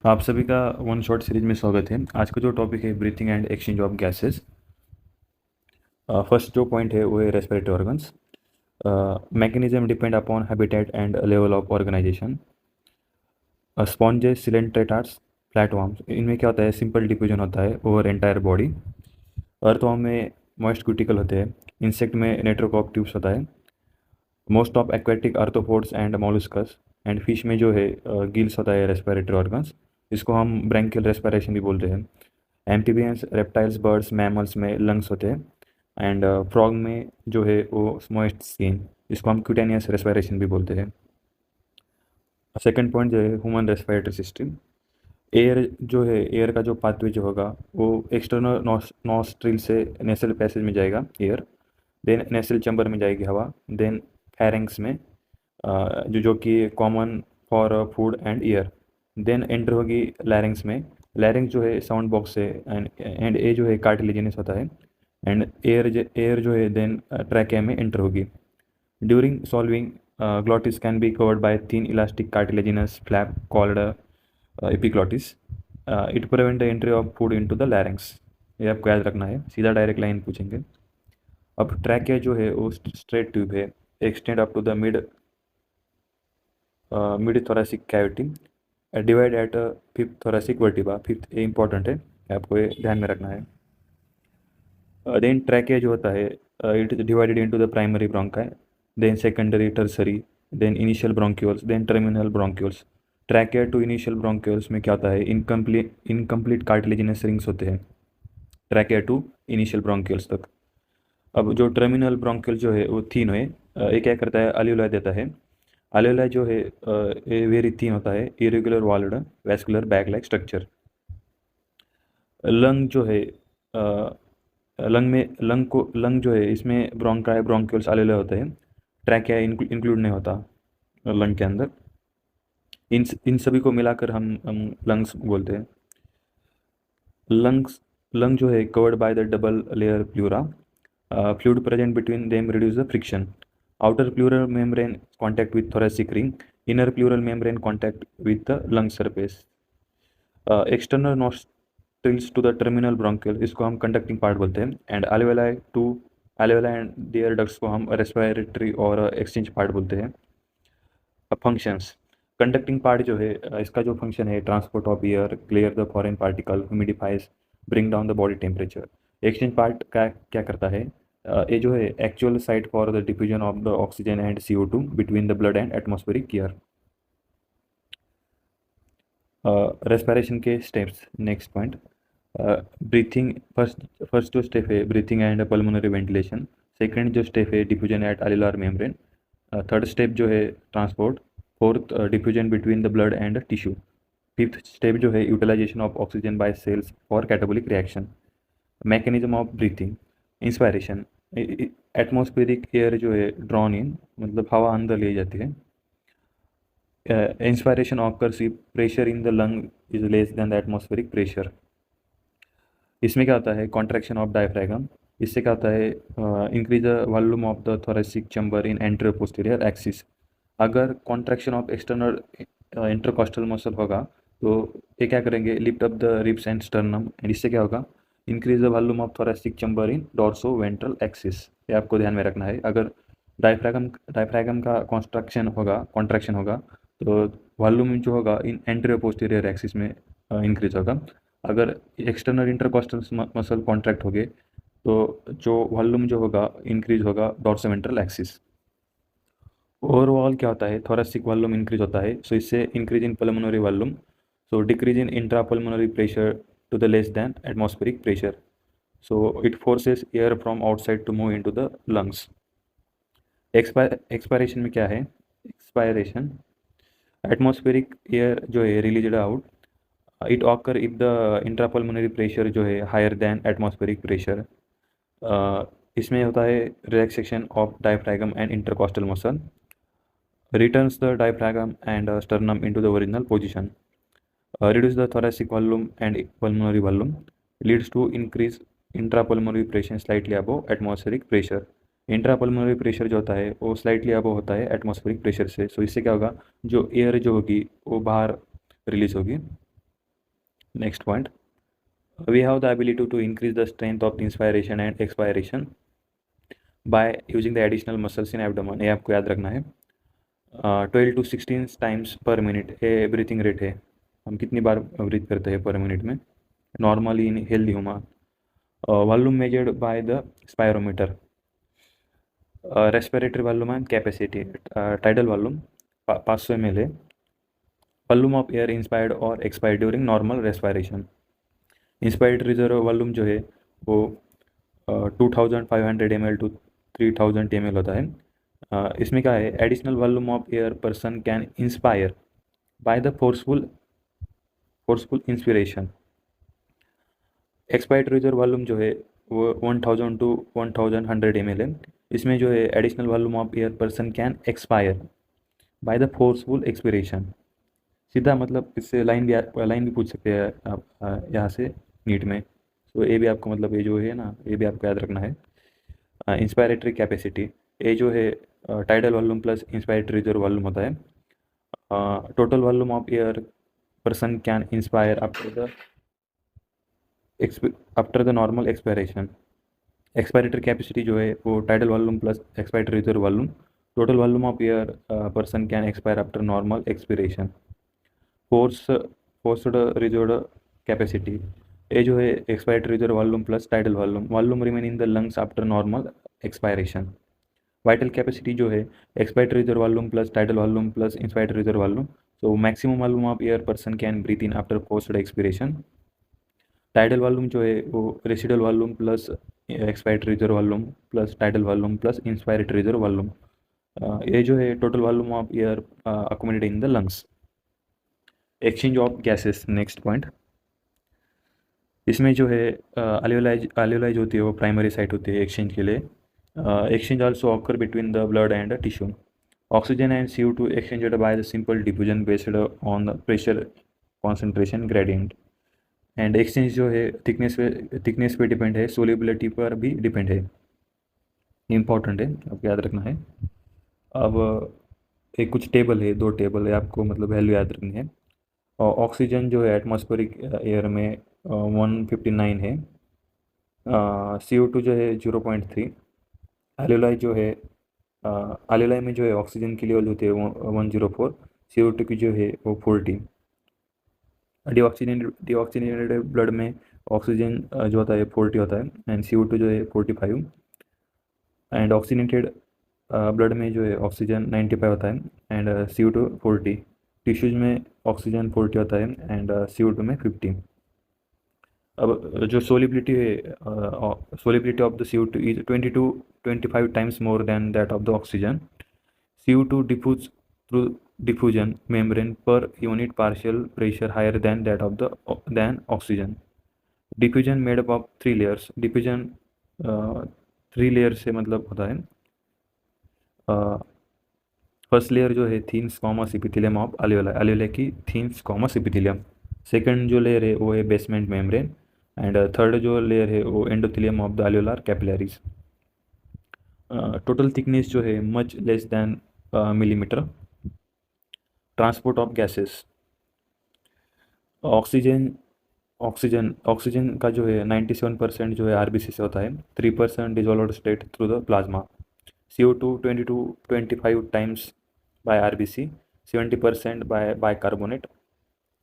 तो आप सभी का वन शॉट सीरीज में स्वागत है। आज का जो टॉपिक है breathing and exchange of gases. First जो पॉइंट है वो है respiratory organs. Mechanism depend upon habitat and level of organisation. Sponges, coelenterates, flatworms, इनमें क्या होता है, सिंपल डिफ्यूजन होता है ओवर एंटायर बॉडी। अर्थवर्म में मॉइस्ट क्यूटिकल होते हैं। इंसेक्ट में नेटवर्क ऑफ ट्यूब्स होता है। Most of aquatic arthropods and molluscs and fish में जो है गिल्स होता है रेस्पिरेटरी ऑर्गन्स। इसको हम ब्रैंकियल रेस्पिरेशन भी बोलते हैं। एम्फीबियंस, रेप्टाइल्स, बर्ड्स, मैमल्स में लंग्स होते हैं। एंड फ्रॉग में जो है वो मॉइस्ट स्किन, इसको हम क्यूटेनियस रेस्पिरेशन भी बोलते हैं। सेकंड पॉइंट जो है ह्यूमन रेस्पिरेटरी सिस्टम। एयर जो है, एयर का जो पाथवे जो होगा वो एक्सटर्नल नॉस्ट्रिल से नेसल पैसेज में जाएगा एयर। देन नेसल चैम्बर में जाएगी हवा। देन फैरिंग्स में जो कि common for food and air. Then enter होगी लैरिंग्स में। लैरिंग्स जो है साउंड बॉक्स है एंड ए जो है कार्टिलेजिनस होता है। एंड एयर जो है देन ट्रैकिया में एंटर होगी। During swallowing glottis can be covered by thin elastic cartilaginous flap called epiglottis. It prevent the entry of food into the larynx. ये आपको याद रखना है, सीधा डायरेक्ट लाइन पूछेंगे। अब ट्रैकिया जो है वो स्ट्रेट ट्यूब है, extend up to the mid thoracic cavity, divide at fifth thoracic vertebra. Fifth ये इंपॉर्टेंट है, आपको ये ध्यान में रखना है। देन ट्रैकिया जो होता है it is divided into the primary bronchi, then secondary, tertiary, then initial bronchioles, then terminal bronchioles. Trachea to initial bronchioles में क्या होता है, इनकम्प्लीट कार्टिलेजिनस रिंग्स होते हैं ट्रैकिया टू इनिशियल ब्रोंक्यूल्स तक। अब जो टर्मिनल ब्रोंक्यूल जो है वो थीन है। ये क्या करता है, अल्यूलाई देता है। अल्यूलाई जो है ये वेरी थीन होता है, irregular walled vascular bag like structure. Lung जो है लंग जो है इसमें ब्रोंकाई ब्रोंक्यूल्स अल्यूलाई होते हैं। ट्रैकिया इंक्लूड नहीं होता लंग के अंदर। इन सभी को मिलाकर हम लंग्स बोलते हैं। लंग्स लंग जो है covered by the double layer pleura. Fluid present between them reduce the friction. Outer pleural membrane contact with thoracic ring. Inner pleural membrane contact with the lung surface. External nostrils to the terminal bronchial, इसको हम conducting part बोलते हैं। And alveoli and their ducts को हम respiratory और exchange part बोलते हैं। अब functions, conducting part जो है इसका जो function है, transport of air, clear the foreign particle, humidifies, bring down the body temperature. Exchange part का क्या करता है, ये जो है actual site for the diffusion of the oxygen and CO2 between the blood and atmospheric air. Respiration के steps, next point. Breathing, first जो step है breathing and pulmonary ventilation. Second जो स्टेप है diffusion at alveolar membrane. Third step जो है transport. Fourth diffusion between the blood and tissue. Fifth step जो है utilisation of oxygen by cells for catabolic reaction. Mechanism of breathing, inspiration, atmospheric air जो है drawn in, मतलब हवा अंदर ले जाती है। Inspiration occurs if pressure in the lung is less than the atmospheric pressure. इसमें क्या होता है, कॉन्ट्रैक्शन ऑफ डायफ्रागम। इससे क्या होता है, increase the volume of the thoracic chamber in anterior posterior axis. अगर contraction of external intercostal muscle होगा तो ये क्या करेंगे, lift up the ribs and sternum, and इससे क्या होगा, increase the volume of thoracic chamber in dorso ventral axis. ये आपको ध्यान में रखना है। अगर डायफ्रागम का कॉन्ट्रैक्शन होगा तो वॉल्यूम जो होगा इन एंटीरियर पोस्टीरियर एक्सिस में इंक्रीज होगा। अगर एक्सटर्नल इंटरकॉस्टल मसल कॉन्ट्रैक्ट हो गए तो जो वॉल्यूम जो होगा इंक्रीज होगा डॉर्सो वेंट्रल एक्सिस। ओवरऑल क्या होता है, थोरेसिक वॉल्यूम इंक्रीज होता है, सो इससे increase in pulmonary volume, so decrease in intrapulmonary pressure to the less than atmospheric pressure, so it forces air from outside to move into the lungs. Expiration में क्या है, expiration atmospheric air जो है released out. It occur if the intrapulmonary pressure जो है higher than atmospheric pressure. इसमें होता है relaxation of diaphragm and intercostal muscle, returns the diaphragm and sternum into the original position, reduce the thoracic volume and pulmonary volume, leads to increase intrapulmonary pressure slightly above atmospheric pressure. Intrapulmonary pressure जो होता है वो slightly above होता है atmospheric pressure से, सो इससे क्या होगा, जो एयर जो होगी वो बाहर रिलीज होगी। Next point, we have the ability to increase the strength of inspiration and expiration by using the additional muscles in abdomen. ये आपको याद रखना है। 12 to 16 टाइम्स पर मिनट ये ब्रीथिंग रेट है, हम कितनी बार ब्रीथ करते हैं पर मिनट में normally in healthy human. Volume measured by the spirometer. Respiratory volume and capacity, tidal volume 500 ml है। वॉल्यूम ऑफ एयर इंस्पायर्ड और expired during normal respiration. Inspired reserve volume जो है वो 2500 ml to 3000 ml होता है। इसमें क्या है, additional volume of air person can inspire by the forceful inspiration. Expired reserve volume जो है वो 1000 to 1100 ml है। इसमें जो है additional volume of air person can expire by the forceful expiration. सीधा मतलब इससे लाइन भी पूछ सकते हैं आप यहाँ से नीट में। तो ये भी आपको मतलब ये जो है ना ये भी आपको याद रखना है। इंस्पायरेटरी कैपेसिटी, ये जो है tidal volume plus inspiratory reserve volume होता है। Total volume of air person can inspire after the normal expiration. Expiratory capacity जो है वो tidal volume plus expiratory reserve volume. Total volume of air person can expire after normal expiration. Forced reserve capacity, ये जो है expiratory reserve volume plus tidal volume remain in the lungs after normal expiration. Vital capacity जो है expiratory reserve volume plus tidal volume plus inspiratory reserve volume. So maximum volume of air person can breathe in after forced expiration. Tidal volume जो है वो residual volume plus expiratory reserve volume plus tidal volume plus inspiratory reserve volume. ये जो है total volume of air accommodated in the lungs. Exchange of gases, next point. इसमें जो है अल्वेलाइज होती है वो प्राइमरी साइट होती है एक्सचेंज के लिए। Exchange also occur between the blood and tissue. Oxygen and CO2 exchanged by the simple diffusion based on the pressure concentration gradient. And exchange जो है थिकनेस पे डिपेंड है, सोल्युबिलिटी पर भी डिपेंड है। इम्पॉर्टेंट है, आपको याद रखना है। अब एक कुछ टेबल है, 2 टेबल है, आपको मतलब वैल्यू याद रखनी है। और ऑक्सीजन जो है एटमॉस्फेरिक एयर में 159 है। CO2 जो है 0.3। एल्यूलाई जो है एल्यूलाई में जो है ऑक्सीजन की लेवल होती है 104। CO2 की जो है वो 40। डिऑक्सीजनेटेड ब्लड में ऑक्सीजन जो होता है 40 होता है एंड CO2 जो है 45। एंड ऑक्सीजनेटेड ब्लड में जो है ऑक्सीजन 95 होता है एंड CO2 40। टिश्यूज में ऑक्सीजन 40 होता है एंड CO2 में 50। अब जो सोलिबिलिटी है, solubility of the CO2 is 20 to 25 times more than that of the oxygen. CO2 diffuse through diffusion membrane per unit partial pressure higher than that of the than oxygen. Diffusion made up of 3 layers. Diffusion 3 layer से मतलब होता है। First layer जो है thin squamous epithelium of alveoli, alveoli की thin squamous epithelium. Second जो layer है वो है बेसमेंट मेम्ब्रेन एंड थर्ड जो लेयर है वो endothelium of the alveolar capillaries. Total thickness जो है much less than millimetre. Transport of gases, oxygen oxygen oxygen का जो है 97% जो है RBC से होता है, 3% dissolved state through the plasma. CO2 20 to 25 times by RBC, 70% by bicarbonate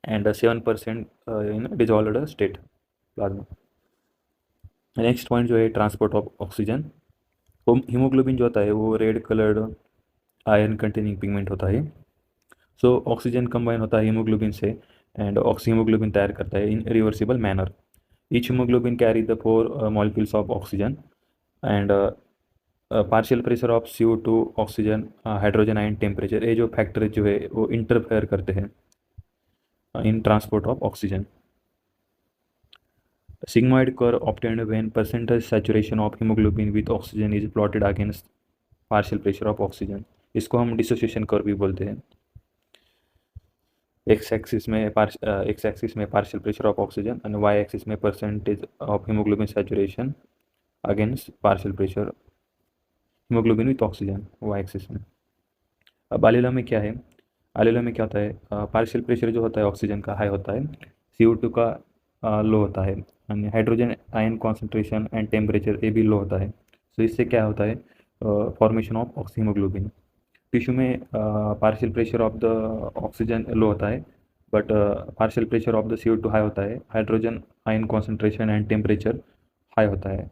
and 7% in dissolved state plasma. Next point जो है ट्रांसपोर्ट ऑफ ऑक्सीजन। हीमोग्लोबिन जो होता है वो red coloured iron containing pigment होता है। सो ऑक्सीजन कंबाइन होता है हीमोग्लोबिन से एंड हीमोग्लोबिन तैयार करता है in reversible manner. Each haemoglobin carry the 4 molecules of oxygen and partial pressure of CO2 oxygen hydrogen ion temperature, ये जो फैक्टर जो है वो इंटरफेयर करते हैं in transport of oxygen. Sigmoid curve obtained when percentage saturation of haemoglobin with oxygen is plotted against partial pressure of oxygen. इसको हम dissociation curve भी बोलते हैं। एक्स एक्सिस में partial pressure of oxygen and Y axis में percentage of haemoglobin saturation against partial pressure haemoglobin with oxygen Y axis में। अब alveolar में क्या होता है, पार्शियल प्रेशर जो होता है ऑक्सीजन का हाई होता है, CO2 का लो होता है, यानी hydrogen ion concentration and temperature ये भी लो होता है। तो इससे क्या होता है, फॉर्मेशन ऑफ ऑक्सीहीमोग्लोबिन। टिश्यू में partial pressure of the oxygen low होता है, but partial pressure of the CO2 high होता है, hydrogen ion concentration and temperature high होता है।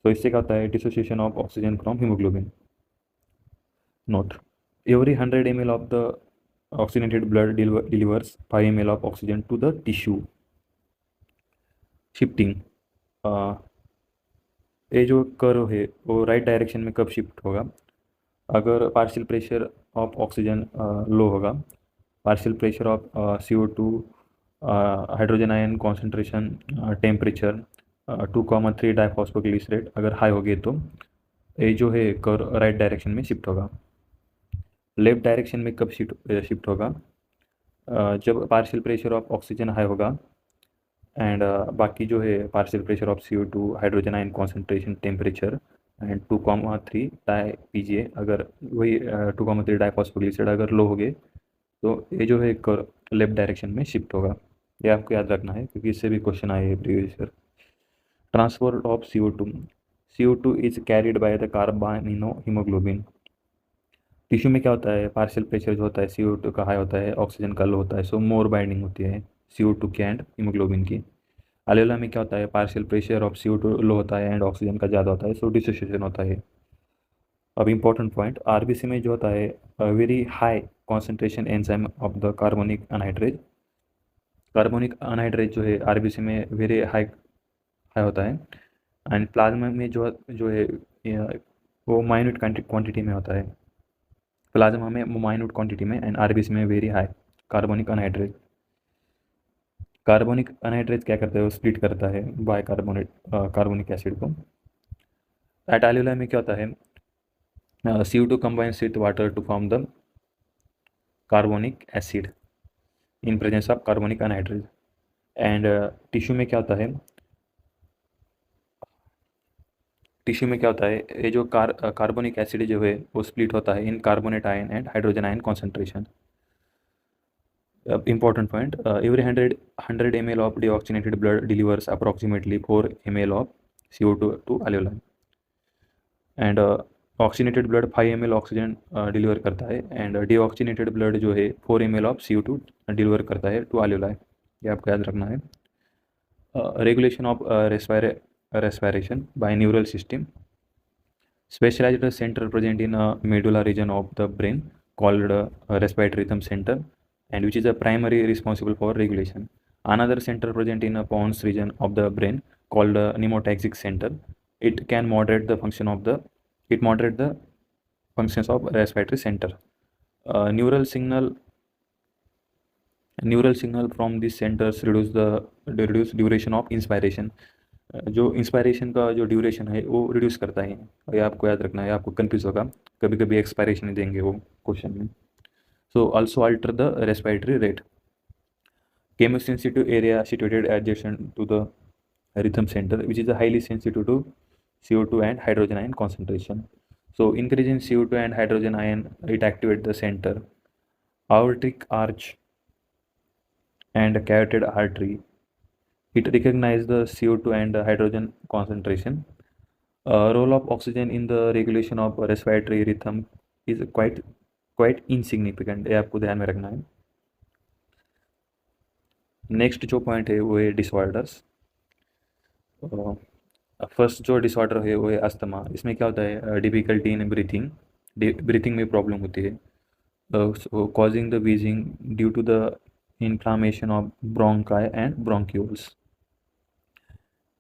तो इससे क्या होता है, dissociation of oxygen from haemoglobin. Note, every 100 ml of the oxygenated blood delivers 5 ml of oxygen to the tissue. Shifting, ये जो कर्व है वो राइट डायरेक्शन में कब शिफ्ट होगा, अगर partial pressure of oxygen low होगा, partial pressure of CO2, hydrogen ion concentration, temperature 2,3 diphosphoglycerate अगर हाई हो गए, तो ये जो है कर्व राइट डायरेक्शन में शिफ्ट होगा। लेफ्ट डायरेक्शन में कब शिफ्ट होगा, जब partial pressure of oxygen high होगा एंड बाकी जो है partial pressure of CO2, hydrogen ion concentration, temperature and 2,3 di PGA अगर वही 2,3 डाइफॉस्फोग्लिसराइड अगर लो हो गए, तो ये जो है एक लेफ्ट डायरेक्शन में शिफ्ट होगा। ये आपको याद रखना है क्योंकि इससे भी क्वेश्चन आए हैं previous year. Transport of CO2 is carried by the carbamino haemoglobin. Tissue में क्या होता है, पार्शियल प्रेशर जो होता है CO2 का हाई होता है, ऑक्सीजन का लो होता है, सो मोर बाइंडिंग होती है CO2 की एंड हीमोग्लोबिन की। अल्वेला में क्या होता है, पार्शियल प्रेशर ऑफ CO2 लो होता है एंड ऑक्सीजन का ज़्यादा होता है, सो डिसोसिएशन होता है। अब इंपॉर्टेंट पॉइंट, RBC में जो होता है very high concentration enzyme of the carbonic anhydrase. Carbonic anhydrase जो है RBC में वेरी हाई हाई होता है, एंड प्लाज्मा में जो है वो माइन्यूट क्वांटिटी में होता है, प्लाज्मा में माइन्यूट क्वांटिटी में, एंड RBC में very high carbonic anhydrase. Carbonic anhydrase क्या करता है, वो स्प्लिट करता है बाय कार्बोनिक एसिड को। एट एल्यूला में क्या होता है, CO2 combines with water to form the carbonic acid in presence of carbonic anhydride। And tissue में क्या होता है, टिश्यू में क्या होता है, ये जो कार्बोनिक एसिड जो है वो स्प्लिट होता है in carbonate ion and hydrogen ion concentration. Important point, every 100 ml of deoxygenated blood delivers approximately 4 ml of CO2 to alveoli, and oxygenated blood 5 ml oxygen deliver करता है, एंड डीऑक्सीनेटेड ब्लड जो है 4 ml of CO2 deliver करता है to alveoli। ये आपको याद रखना है। Regulation of respiration by neural system, specialized center present in a medulla region of the brain called respiratory rhythm center, and which is a primary responsible for regulation. Another center present in a pons region of the brain called pneumotaxic center. It can moderate the function of the it moderate the functions of respiratory center. Neural signal from these centers reduce duration of inspiration। जो inspiration का जो duration है वो reduce करता है। ये आपको याद रखना है, आपको कंफ्यूज होगा, कभी कभी एक्सपायरेशन देंगे वो क्वेश्चन में। So also alter the respiratory rate. Chemosensitive area situated adjacent to the rhythm center, which is highly sensitive to CO2 and hydrogen ion concentration. So increase in CO2 and hydrogen ion, it activate the center. Aortic arch and carotid artery, it recognize the CO2 and hydrogen concentration. Role of oxygen in the regulation of respiratory rhythm is quite insignificant। ये आपको ध्यान में रखना है। Next जो point है वो है डिसऑर्डर्स। फर्स्ट जो डिसऑर्डर है वो है अस्थमा। इसमें क्या होता है, डिफिकल्टी इन ब्रीथिंग में प्रॉब्लम होती है, causing the wheezing due to the inflammation of bronchi and bronchioles.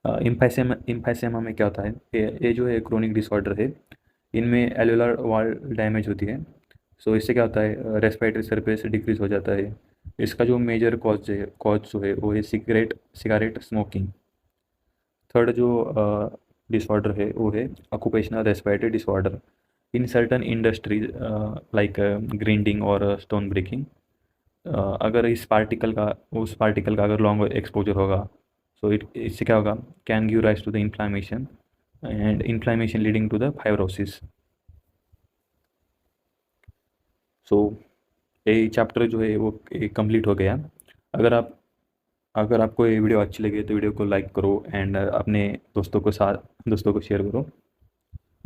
Emphysema में क्या होता है, ये जो है क्रोनिक डिसऑर्डर है, इनमें एल्वेलर वॉल डैमेज होती है। सो इससे क्या होता है, रेस्पिरेटरी सरफेस डिक्रीज हो जाता है। इसका जो मेजर कॉज जो है वो है सिगरेट स्मोकिंग। थर्ड जो डिसऑर्डर है वो है occupational respiratory disorder in certain industries like grinding और स्टोन ब्रेकिंग। अगर उस पार्टिकल का अगर लॉन्ग एक्सपोजर होगा, सो इससे क्या होगा, can give rise to the inflammation and inflammation leading to the fibrosis. So ये चैप्टर जो है वो कंप्लीट हो गया। अगर आप अगर आपको ये वीडियो अच्छी लगे तो वीडियो को लाइक करो एंड अपने दोस्तों को शेयर करो।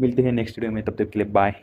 मिलते हैं नेक्स्ट वीडियो में, तब तक के लिए बाय।